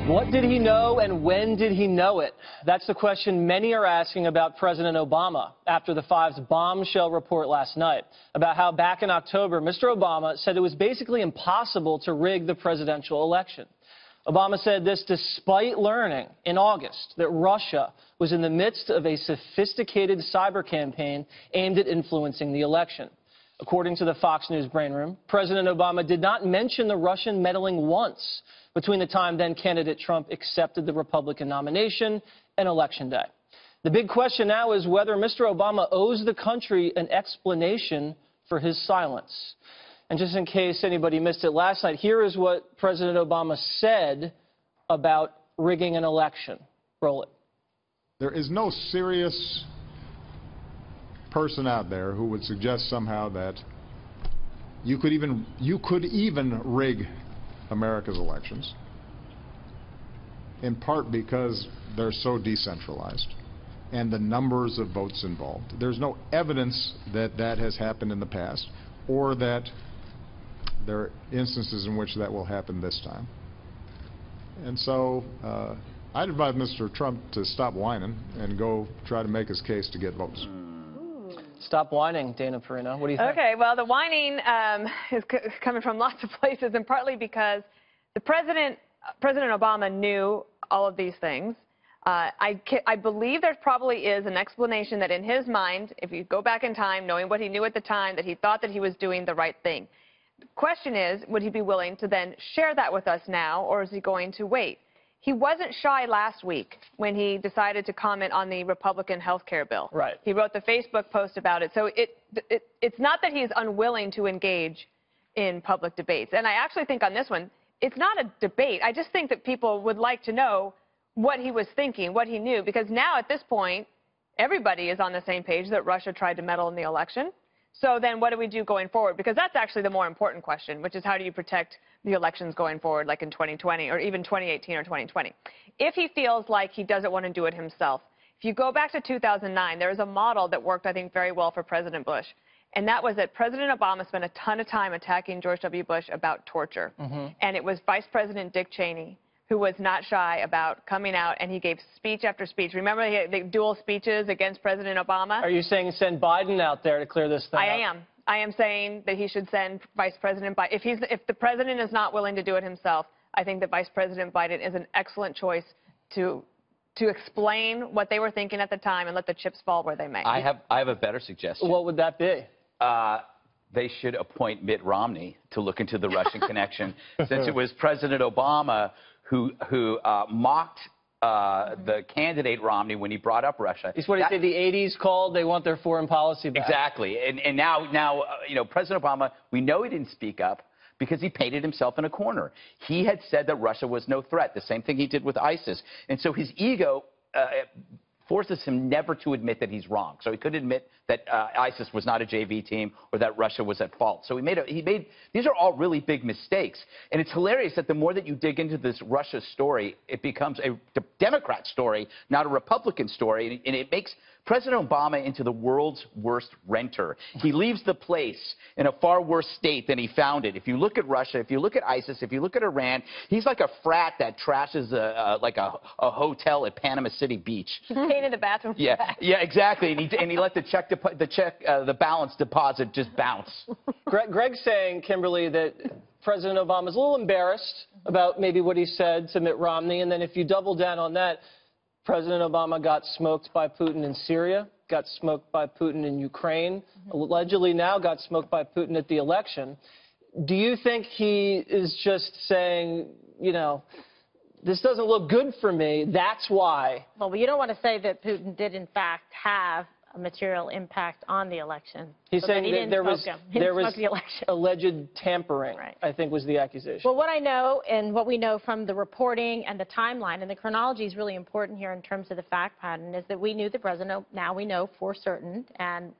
What did he know and when did he know it? That's the question many are asking about President Obama after the Five's bombshell report last night about how back in October, Mr. Obama said it was basically impossible to rig the presidential election. Obama said this despite learning in August that Russia was in the midst of a sophisticated cyber campaign aimed at influencing the election. According to the Fox News Brain Room, President Obama did not mention the Russian meddling once between the time then-candidate Trump accepted the Republican nomination and Election Day. The big question now is whether Mr. Obama owes the country an explanation for his silence. And just in case anybody missed it last night, here is what President Obama said about rigging an election. Roll it. There is no serious person out there who would suggest somehow that you could even rig America's elections, in part because they're so decentralized and the numbers of votes involved. There's no evidence that that has happened in the past or that there are instances in which that will happen this time. And so I'd advise Mr. Trump to stop whining and go try to make his case to get votes. Stop whining, Dana Perino. What do you think? Okay, well, the whining is coming from lots of places, and partly because President Obama knew all of these things. I believe there probably is an explanation that in his mind, if you go back in time, knowing what he knew at the time, that he thought that he was doing the right thing. The question is, would he be willing to then share that with us now, or is he going to wait? He wasn't shy last week when he decided to comment on the Republican health care bill. Right. He wrote the Facebook post about it. So it's not that he's unwilling to engage in public debates. And I actually think on this one, it's not a debate. I just think that people would like to know what he was thinking, what he knew, because now at this point, everybody is on the same page that Russia tried to meddle in the election. So then what do we do going forward? Because that's actually the more important question, which is how do you protect the elections going forward, like in 2020 or even 2018 or 2020? If he feels like he doesn't want to do it himself, if you go back to 2009, there was a model that worked, I think, very well for President Bush. And that was that President Obama spent a ton of time attacking George W. Bush about torture. And it was Vice President Dick Cheney who was not shy about coming out, and he gave speech after speech. Remember the dual speeches against President Obama? Are you saying send Biden out there to clear this thing up? I am saying that he should send Vice President Biden. If the president is not willing to do it himself, I think that Vice President Biden is an excellent choice to explain what they were thinking at the time and let the chips fall where they may. I have a better suggestion. What would that be? They should appoint Mitt Romney to look into the Russian connection, since it was President Obama who mocked the candidate Romney when he brought up Russia. It's what he said the 80s called, they want their foreign policy back. Exactly. And now you know, President Obama, we know he didn't speak up because he painted himself in a corner. He had said that Russia was no threat, the same thing he did with ISIS. And so his ego forces him never to admit that he's wrong. So he couldn't admit that ISIS was not a JV team or that Russia was at fault. So these are all really big mistakes. And it's hilarious that the more that you dig into this Russia story, it becomes a Democrat story, not a Republican story. And it makes President Obama into the world's worst renter. He leaves the place in a far worse state than he found it. If you look at Russia, if you look at ISIS, if you look at Iran, he's like a frat that trashes like a hotel at Panama City Beach. He painted the bathroom. Yeah, exactly. And he let the balance deposit just bounce. Greg's saying, Kimberly, that President Obama's a little embarrassed about maybe what he said to Mitt Romney, and then if you double down on that, President Obama got smoked by Putin in Syria, got smoked by Putin in Ukraine, allegedly now got smoked by Putin at the election. Do you think he is just saying, you know, this doesn't look good for me, that's why? Well, you don't want to say that Putin did, in fact, have a material impact on the election. He's saying that there was alleged tampering, right, I think was the accusation. Well, what I know and what we know from the reporting and the timeline and the chronology is really important here in terms of the fact pattern is that we knew the president, now we know for certain, and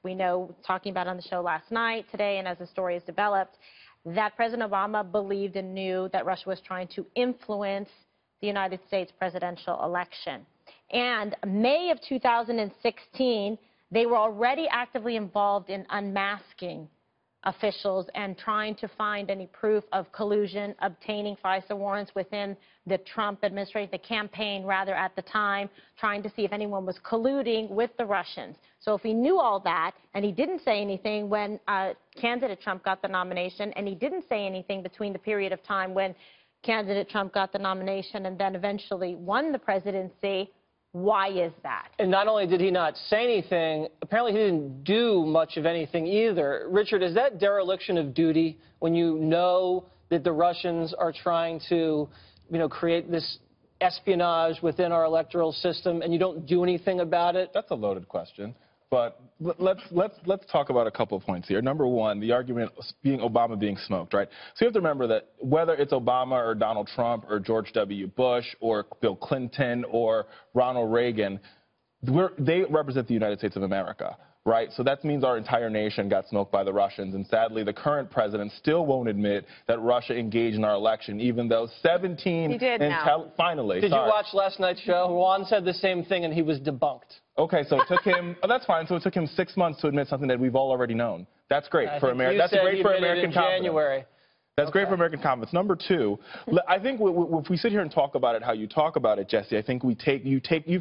we know, talking about on the show last night, today, and as the story is developed, that President Obama believed and knew that Russia was trying to influence the United States presidential election. And May of 2016, they were already actively involved in unmasking officials and trying to find any proof of collusion, obtaining FISA warrants within the Trump administration, the campaign rather at the time, trying to see if anyone was colluding with the Russians. So if he knew all that and he didn't say anything when candidate Trump got the nomination, and he didn't say anything between the period of time when candidate Trump got the nomination and then eventually won the presidency, why is that? And not only did he not say anything, apparently he didn't do much of anything either. Richard, is that dereliction of duty when you know that the Russians are trying to, create this espionage within our electoral system and you don't do anything about it? That's a loaded question. But let's talk about a couple of points here. Number one, the argument being Obama being smoked, right? So you have to remember that whether it's Obama or Donald Trump or George W. Bush or Bill Clinton or Ronald Reagan, they represent the United States of America, right? So that means our entire nation got smoked by the Russians. And sadly, the current president still won't admit that Russia engaged in our election, even though 17... He did now. Finally. Did you watch last night's show? Juan said the same thing and he was debunked. Okay, so it took him, that's fine. So it took him 6 months to admit something that we've all already known. That's great for America. That's great for American confidence. That's great for American confidence. Number two, I think if we sit here and talk about it how you talk about it, Jesse, I think you've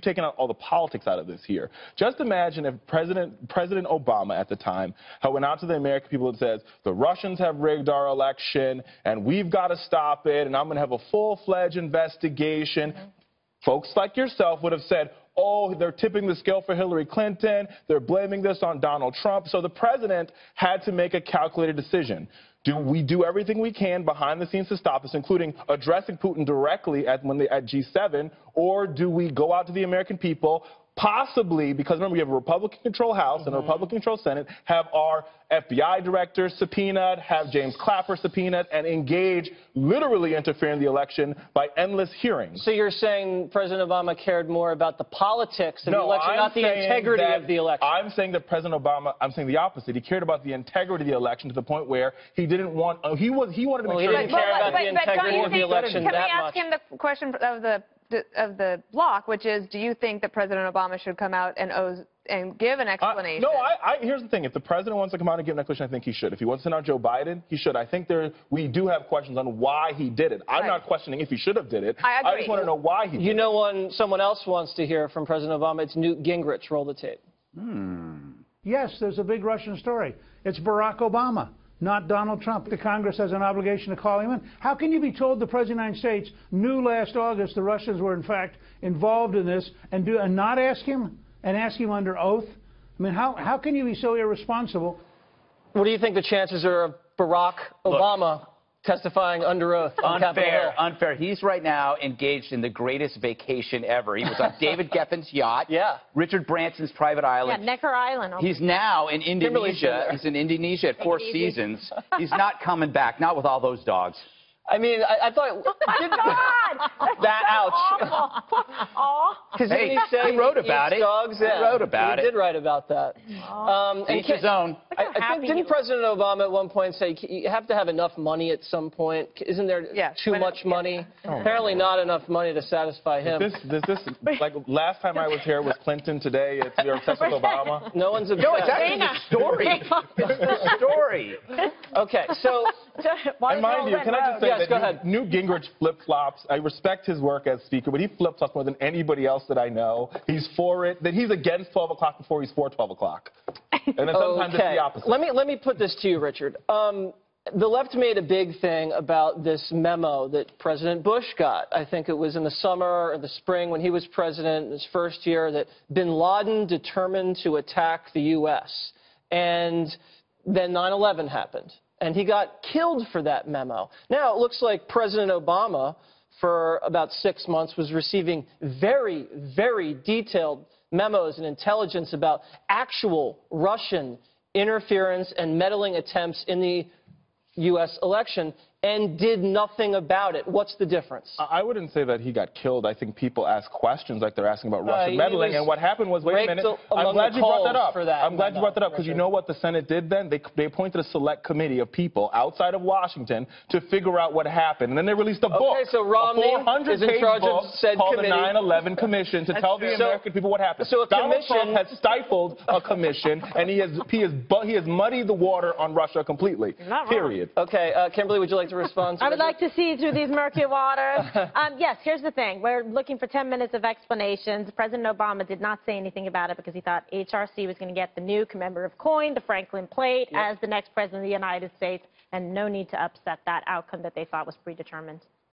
taken out all the politics out of this here. Just imagine if President Obama at the time went out to the American people and says, the Russians have rigged our election and we've got to stop it and I'm going to have a full-fledged investigation. Folks like yourself would have said, oh, they're tipping the scale for Hillary Clinton. They're blaming this on Donald Trump. So the president had to make a calculated decision. Do we do everything we can behind the scenes to stop this, including addressing Putin directly at G7, or do we go out to the American people, possibly, because remember, we have a Republican-controlled House and a Republican-controlled Senate, have our FBI director subpoenaed, have James Clapper subpoenaed, and engage, literally interfere in the election by endless hearings. So you're saying President Obama cared more about the politics of the election, not the integrity of the election? I'm saying that President Obama, I'm saying the opposite. He cared about the integrity of the election to the point where he didn't want, he wanted to make sure he didn't care about the integrity of the election that much. Can we ask him the question of the block, which is, do you think that President Obama should come out and give an explanation? No, here's the thing. If the president wants to come out and give an explanation, I think he should. If he wants to send out Joe Biden, he should. I think we do have questions on why he did it. I'm not questioning if he should have did it. I agree. I just want to know why he did it. You know, someone else wants to hear from President Obama, it's Newt Gingrich. Roll the tape. Yes, there's a big Russian story. It's Barack Obama, not Donald Trump. The Congress has an obligation to call him in. How can you be told the President of the United States knew last August the Russians were, in fact, involved in this and not ask him and ask him under oath? I mean, how can you be so irresponsible? What do you think the chances are of Barack Obama testifying under oath on Capitol Hill? Unfair. He's right now engaged in the greatest vacation ever. He was on David Geffen's yacht. Yeah. Richard Branson's private island. Yeah, Necker Island. He's now in Indonesia. He's in Indonesia at Four Seasons. He's not coming back, not with all those dogs. I mean, I thought... that, ouch. Because hey, he wrote about it. Dogs, yeah. He wrote about it. He did write about that. Each his own. I think, didn't President Obama at one point say you have to have enough money at some point? Isn't there too much money? Apparently not enough money to satisfy him. Like last time I was here was Clinton. Today you're obsessed with Obama. No one's obsessed. No, it's actually the story. It's the story. Okay, so... And mind you, can I just say that Newt Gingrich flip-flops. I respect his work as Speaker, but he flip-flops more than anybody else that I know. He's for it. Then he's against 12 o'clock before he's for 12 o'clock. And then sometimes it's the opposite. Let me put this to you, Richard. The left made a big thing about this memo that President Bush got. I think it was in the summer or the spring when he was president in his first year, that bin Laden determined to attack the U.S. And then 9/11 happened. And he got killed for that memo. Now, it looks like President Obama, for about 6 months, was receiving very, very detailed memos and intelligence about actual Russian interference and meddling attempts in the U.S. election. and did nothing about it. What's the difference? I wouldn't say that he got killed. I think people ask questions like they're asking about Russian meddling. And what happened was, wait a minute, I'm glad you brought that up. I'm glad you brought that up because you know what the Senate did then? They appointed a select committee of people outside of Washington to figure out what happened. And then they released a book, okay, so Romney a 400-page book called the 9/11 Commission to tell the American people what happened. So Donald Trump has stifled a commission, and he has muddied the water on Russia completely, period. Okay, Kimberly, would you like to respond? I would like to see through these murky waters. Yes, here's the thing. We're looking for 10 minutes of explanations. President Obama did not say anything about it because he thought HRC was going to get the new commemorative coin, the Franklin plate, as the next president of the United States, and no need to upset that outcome that they thought was predetermined.